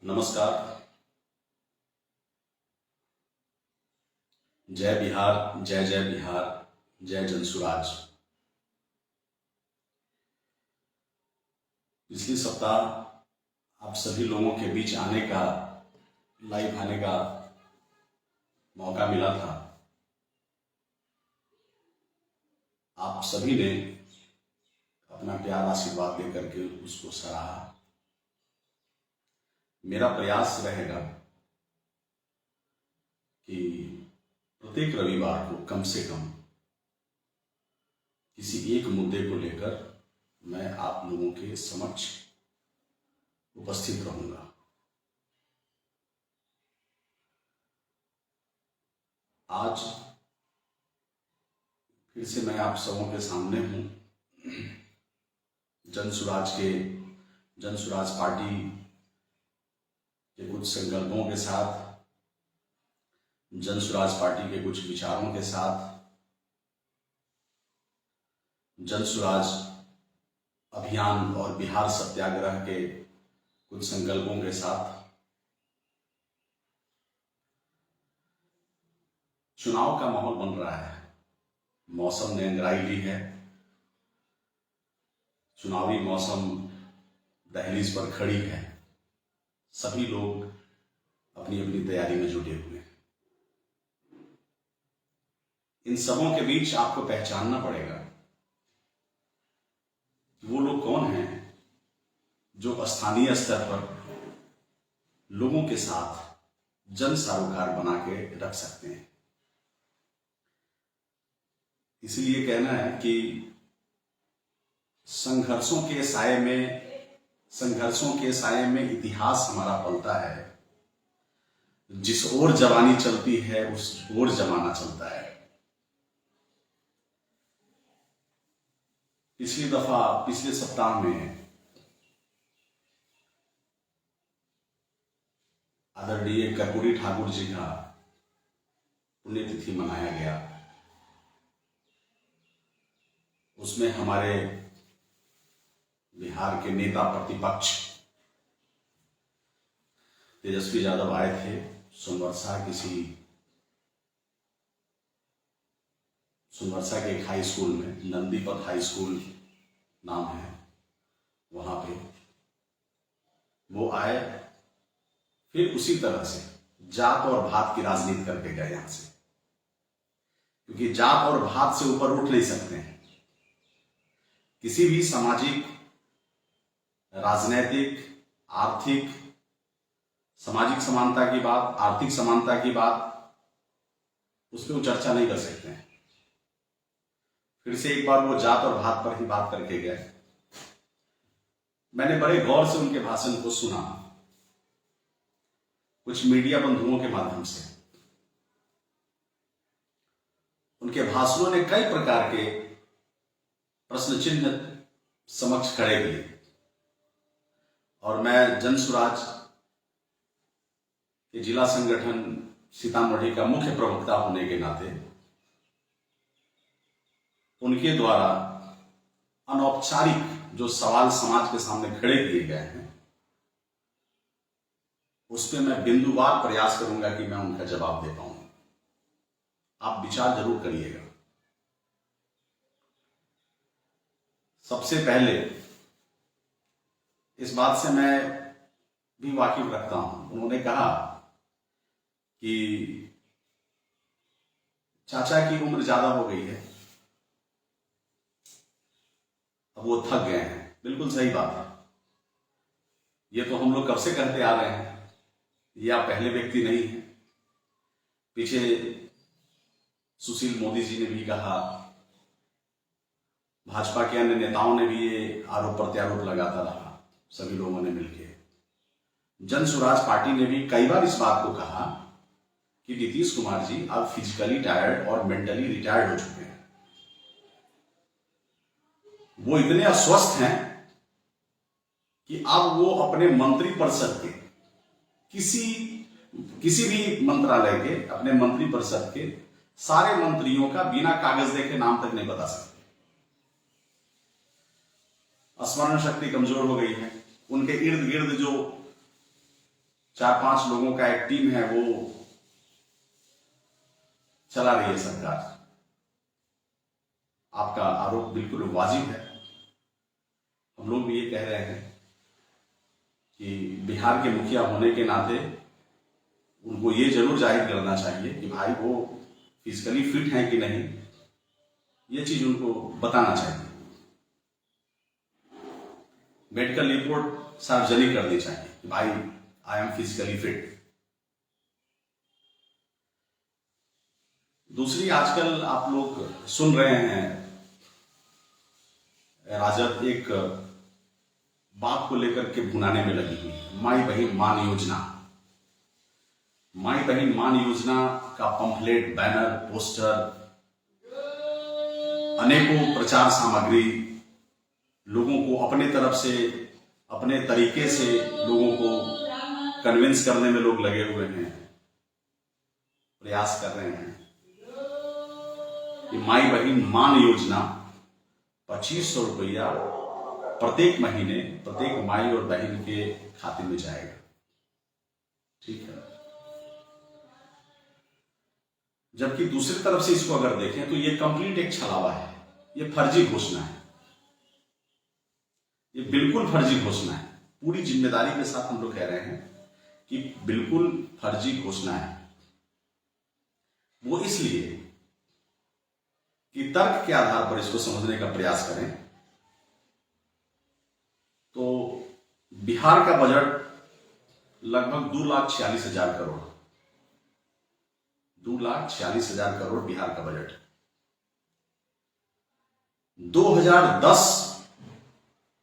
नमस्कार। जय बिहार, जय जय बिहार, जय जनसुराज। पिछले सप्ताह आप सभी लोगों के बीच आने का, लाइव आने का मौका मिला था। आप सभी ने अपना प्यार आशीर्वाद देकर के उसको सराहा। मेरा प्रयास रहेगा कि प्रत्येक रविवार को कम से कम किसी एक मुद्दे को लेकर मैं आप लोगों के समक्ष उपस्थित रहूंगा। आज फिर से मैं आप सबों के सामने हूं, जनसुराज पार्टी के कुछ संकल्पों के साथ, जनसुराज पार्टी के कुछ विचारों के साथ, जनसुराज अभियान और बिहार सत्याग्रह के कुछ संकल्पों के साथ। चुनाव का माहौल बन रहा है, मौसम ने अंगड़ाई ली है, चुनावी मौसम दहलीज पर खड़ी है। सभी लोग अपनी अपनी तैयारी में जुटे हुए हैं। इन सबों के बीच आपको पहचानना पड़ेगा कि वो लोग कौन हैं जो स्थानीय स्तर पर लोगों के साथ जन सरोकार बना के रख सकते हैं। इसलिए कहना है कि संघर्षों के साये में इतिहास हमारा पलता है। जिस ओर जवानी चलती है उस ओर जमाना चलता है। पिछले सप्ताह में आदरणीय कर्पूरी ठाकुर जी का पुण्यतिथि मनाया गया। उसमें हमारे बिहार के नेता प्रतिपक्ष तेजस्वी यादव आए थे। सोनवर्षा के एक हाई स्कूल में, नंदीपत हाई स्कूल नाम है, वहां पे वो आए। फिर उसी तरह से जात और भात की राजनीति करके गए यहां से, क्योंकि जात और भात से ऊपर उठ नहीं सकते हैं। किसी भी सामाजिक, राजनैतिक, आर्थिक, सामाजिक समानता की बात, आर्थिक समानता की बात, उस पर चर्चा नहीं कर सकते हैं। फिर से एक बार वो जात और भात पर ही बात करके गए। मैंने बड़े गौर से उनके भाषण को सुना, कुछ मीडिया बंधुओं के माध्यम से। उनके भाषणों ने कई प्रकार के प्रश्न चिन्ह समक्ष खड़े किए और मैं जनसुराज के जिला संगठन सीतामढ़ी का मुख्य प्रवक्ता होने के नाते उनके द्वारा अनौपचारिक जो सवाल समाज के सामने खड़े किए गए हैं, उस पर मैं बिंदुवार प्रयास करूंगा कि मैं उनका जवाब दे पाऊं। आप विचार जरूर करिएगा। सबसे पहले इस बात से मैं भी वाकिफ रखता हूं। उन्होंने कहा कि चाचा की उम्र ज्यादा हो गई है, अब वो थक गए हैं। बिल्कुल सही बात है। ये तो हम लोग कब से कहते आ रहे हैं, ये आप पहले व्यक्ति नहीं है। पीछे सुशील मोदी जी ने भी कहा, भाजपा के अन्य नेताओं ने भी ये आरोप प्रत्यारोप लगाता रहा, सभी लोगों ने मिलकर। जनसुराज पार्टी ने भी कई बार इस बात को कहा कि नीतीश कुमार जी अब फिजिकली टायर्ड और मेंटली रिटायर्ड हो चुके हैं। वो इतने अस्वस्थ हैं कि अब वो अपने मंत्री परिषद के किसी भी मंत्रालय के, अपने मंत्री परिषद के सारे मंत्रियों का बिना कागज देखे नाम तक नहीं बता सकते। स्मरण शक्ति कमजोर हो गई है। उनके इर्द गिर्द जो 4-5 लोगों का एक टीम है, वो चला रही है सरकार। आपका आरोप बिल्कुल वाजिब है। हम लोग भी ये कह रहे हैं कि बिहार के मुखिया होने के नाते उनको ये जरूर जाहिर करना चाहिए कि भाई वो फिजिकली फिट हैं कि नहीं, ये चीज उनको बताना चाहिए। मेडिकल रिपोर्ट सार्वजनिक करनी चाहिए कि भाई आई एम फिजिकली फिट। दूसरी, आजकल आप लोग सुन रहे हैं, राजद एक बात को लेकर के भुनाने में लगी हुई है, माई बहन मान योजना। माई बहन मान योजना का पंफलेट, बैनर, पोस्टर, अनेकों प्रचार सामग्री लोगों को अपने तरफ से, अपने तरीके से लोगों को कन्विंस करने में लोग लगे हुए हैं, प्रयास कर रहे हैं कि माई बहन मान योजना 2500 रुपया प्रत्येक महीने प्रत्येक माई और बहन के खाते में जाएगा। ठीक है। जबकि दूसरी तरफ से इसको अगर देखें तो ये कंप्लीट एक छलावा है, ये फर्जी घोषणा है, ये बिल्कुल फर्जी घोषणा है। पूरी जिम्मेदारी के साथ हम लोग कह रहे हैं कि बिल्कुल फर्जी घोषणा है। वो इसलिए कि तर्क के आधार पर इसको समझने का प्रयास करें तो बिहार का बजट लगभग 2,46,000 करोड़, 2,46,000 करोड़ बिहार का बजट। 2010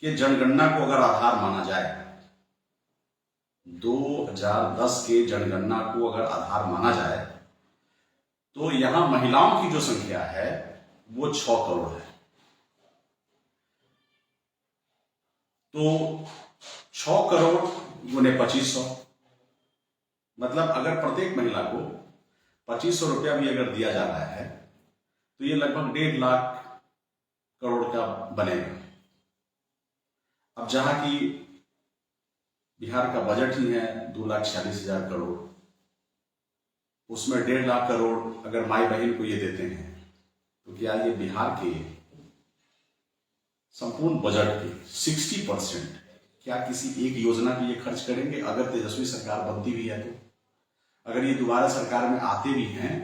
के जनगणना को अगर आधार माना जाए, 2010 के जनगणना को अगर आधार माना जाए तो यहां महिलाओं की जो संख्या है वो 6 करोड़ है। तो 6 करोड़ गुने 2500, मतलब अगर प्रत्येक महिला को 2500 रुपया भी अगर दिया जा रहा है तो ये लगभग 1.5 लाख करोड़ का बनेगा। अब जहां की बिहार का बजट ही है 2,46,000 करोड़, उसमें 1.5 लाख करोड़ अगर माई बहन को ये देते हैं तो क्या ये बिहार के संपूर्ण बजट के 60% क्या किसी एक योजना पे ये खर्च करेंगे? अगर तेजस्वी सरकार बनती भी है तो, अगर ये दोबारा सरकार में आते भी हैं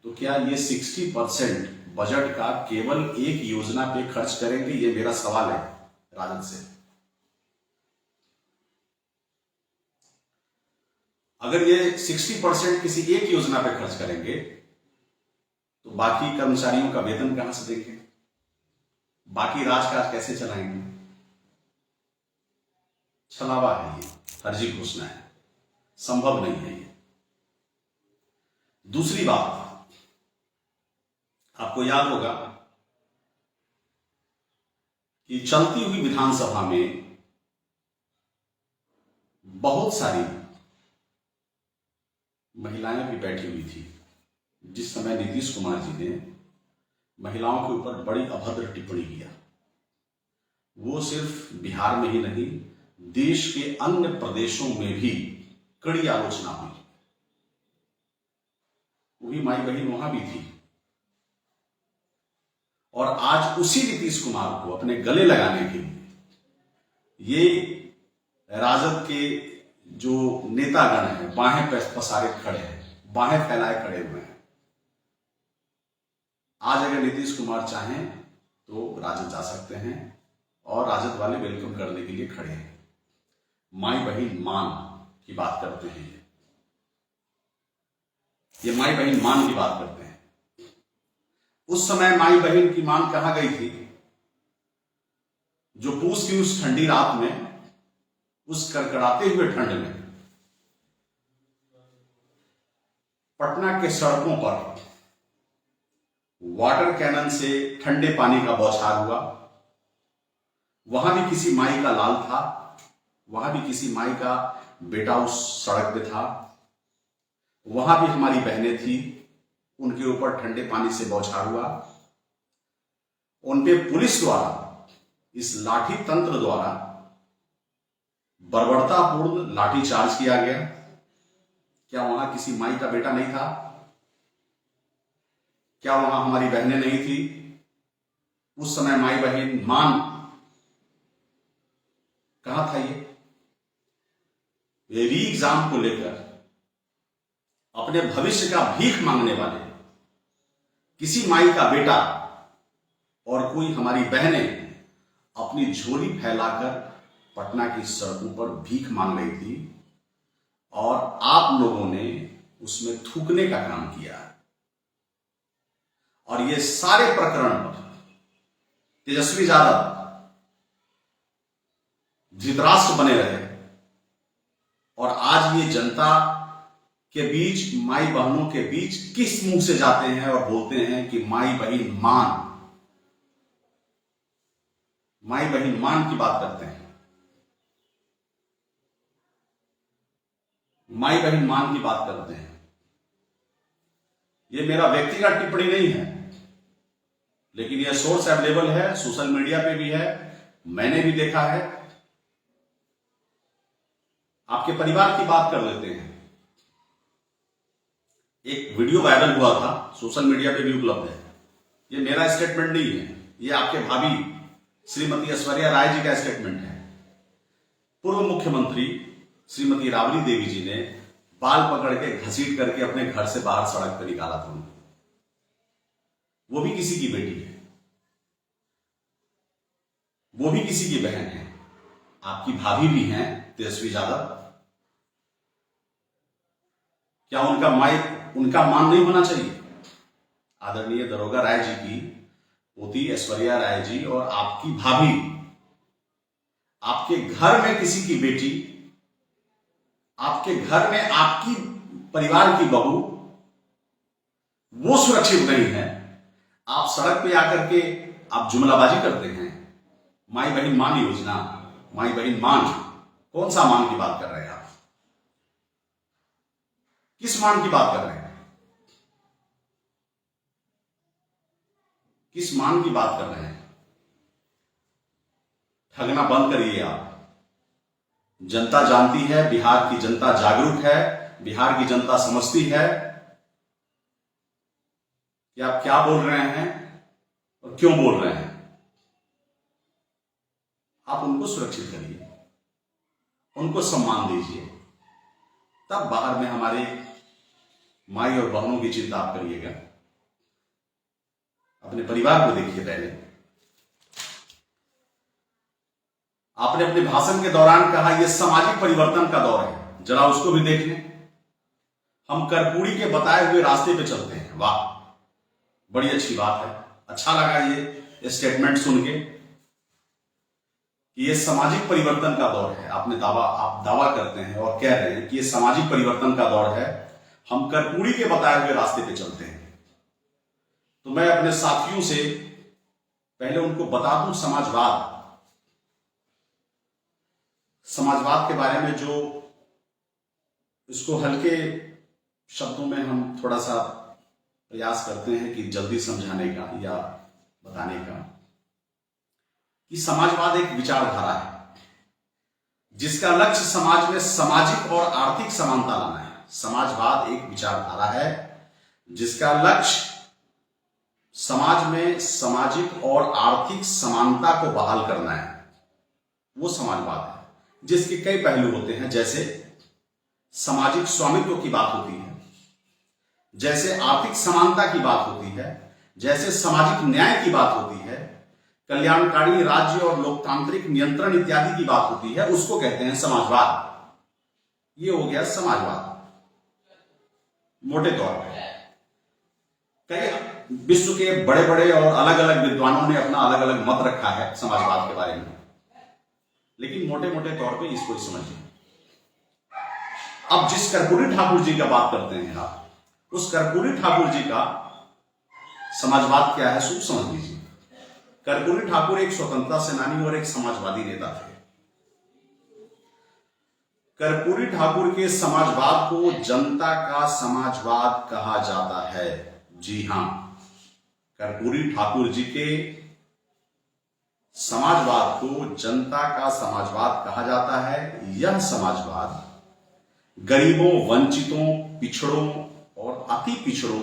तो क्या ये 60% बजट का केवल एक योजना पे खर्च करेंगे? ये मेरा सवाल है राजद से। अगर ये 60% किसी एक योजना पे खर्च करेंगे तो बाकी कर्मचारियों का वेतन कहां से देंगे? बाकी राजकाज कैसे चलाएंगे? छलावा है ये, फर्जी घोषणा है, संभव नहीं है ये। दूसरी बात, आपको याद होगा कि चलती हुई विधानसभा में बहुत सारी महिलाएं भी बैठी हुई थी जिस समय नीतीश कुमार जी ने महिलाओं के ऊपर बड़ी अभद्र टिप्पणी किया। वो सिर्फ बिहार में ही नहीं, देश के अन्य प्रदेशों में भी कड़ी आलोचना हुई। वही माई बहन वहां भी थी और आज उसी नीतीश कुमार को अपने गले लगाने के लिए ये राजद के जो नेतागण हैं बाहें पसारे खड़े हैं, बाहें फैलाए खड़े हुए हैं। आज अगर नीतीश कुमार चाहें तो राजद जा सकते हैं और राजद वाले वेलकम करने के लिए खड़े हैं। माई बहन मान की बात करते हैं, ये माई बहन मान की बात करते हैं। उस समय माई बहन की मान कहां गई थी? जो पूस की उस ठंडी रात में, उस कड़कड़ाते हुए ठंड में पटना के सड़कों पर वाटर कैनन से ठंडे पानी का बौछार हुआ। वहां भी किसी माई का लाल था, वहां भी किसी माई का बेटा उस सड़क पे था, वहां भी हमारी बहनें थी, उनके ऊपर ठंडे पानी से बौछार हुआ। उनपे पुलिस द्वारा, इस लाठी तंत्र द्वारा बर्बरतापूर्ण लाठीचार्ज किया गया। क्या वहां किसी माई का बेटा नहीं था? क्या वहां हमारी बहनें नहीं थी? उस समय माई बहन मान कहां था? ये री एग्जाम को लेकर अपने भविष्य का भीख मांगने वाले किसी माई का बेटा और कोई हमारी बहनें अपनी झोली फैलाकर पटना की सड़कों पर भीख मांग रही थी और आप लोगों ने उसमें थूकने का काम किया। और ये सारे प्रकरण पर तेजस्वी यादव धृतराष्ट्र बने रहे और आज ये जनता के बीच, माई बहनों के बीच किस मुंह से जाते हैं और बोलते हैं कि माई बहन मान, माई बहन मान की बात करते हैं, माई बहन मान की बात करते हैं। ये मेरा व्यक्तिगत टिप्पणी नहीं है, लेकिन यह सोर्स अवेलेबल है, सोशल मीडिया पे भी है, मैंने भी देखा है। आपके परिवार की बात कर लेते हैं। एक वीडियो वायरल हुआ था, सोशल मीडिया पे भी उपलब्ध है। ये मेरा स्टेटमेंट नहीं है, ये आपके भाभी श्रीमती ऐश्वर्या राय जी का स्टेटमेंट है। पूर्व मुख्यमंत्री श्रीमती राबड़ी देवी जी ने बाल पकड़ के घसीट करके अपने घर से बाहर सड़क पर निकाला था उनको। वो भी किसी की बेटी है, वो भी किसी की बहन है, आपकी भाभी भी हैं तेजस्वी यादव। क्या उनका मान नहीं होना चाहिए? आदरणीय दरोगा राय जी की पोती ऐश्वर्या राय जी और आपकी भाभी, आपके घर में किसी की बेटी, आपके घर में आपकी परिवार की बहू, वो सुरक्षित नहीं है। आप सड़क पे आकर के आप जुमलाबाजी करते हैं। माई बहन मान योजना, माई बहन मान, कौन सा मान की बात कर रहे हैं आप? किस मान की बात कर रहे हैं? किस मान की बात कर रहे हैं? ठगना बंद करिए आप। जनता जानती है, बिहार की जनता जागरूक है, बिहार की जनता समझती है कि आप क्या बोल रहे हैं और क्यों बोल रहे हैं। आप उनको सुरक्षित करिए, उनको सम्मान दीजिए, तब बाहर में हमारे माई और बहनों की चिंता आप करिएगा। अपने परिवार को देखिए पहले। आपने अपने भाषण के दौरान कहा यह सामाजिक परिवर्तन का दौर है, जरा उसको भी देख लें। हम कर्पूरी के बताए हुए रास्ते पे चलते हैं। वाह, बड़ी अच्छी बात है, अच्छा लगा ये स्टेटमेंट सुन के कि ये सामाजिक परिवर्तन का दौर है। आप दावा करते हैं और कह रहे हैं कि ये सामाजिक परिवर्तन का दौर है, हम कर्पूरी के बताए हुए रास्ते पे चलते हैं। तो मैं अपने साथियों से पहले उनको बता दूं, समाजवाद के बारे में जो इसको हल्के शब्दों में हम थोड़ा सा प्रयास करते हैं कि जल्दी समझाने का या बताने का, कि समाजवाद एक विचारधारा है जिसका लक्ष्य समाज में सामाजिक और आर्थिक समानता लाना है। समाजवाद एक विचारधारा है जिसका लक्ष्य समाज में सामाजिक और आर्थिक समानता को बहाल करना है। वो समाजवाद है जिसके कई पहलू होते हैं, जैसे सामाजिक स्वामित्व की बात होती है, जैसे आर्थिक समानता की बात होती है, जैसे सामाजिक न्याय की बात होती है, कल्याणकारी राज्य और लोकतांत्रिक नियंत्रण इत्यादि की बात होती है। उसको कहते हैं समाजवाद। ये हो गया समाजवाद मोटे तौर पर। कई विश्व के बड़े बड़े और अलग अलग विद्वानों ने अपना अलग अलग मत रखा है समाजवाद के बारे में, लेकिन मोटे मोटे तौर पे इसको समझिए। अब जिस कर्पूरी ठाकुर जी का बात करते हैं आप, उस कर्पूरी ठाकुर जी का समाजवाद क्या है सब समझ लीजिए। कर्पूरी ठाकुर एक स्वतंत्रता सेनानी और एक समाजवादी नेता थे। कर्पूरी ठाकुर के समाजवाद को जनता का समाजवाद कहा जाता है। जी हां, कर्पूरी ठाकुर जी के समाजवाद को जनता का समाजवाद कहा जाता है। यह समाजवाद गरीबों, वंचितों, पिछड़ों और अति पिछड़ों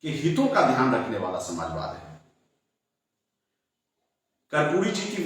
के हितों का ध्यान रखने वाला समाजवाद है। कर्पूरी जी की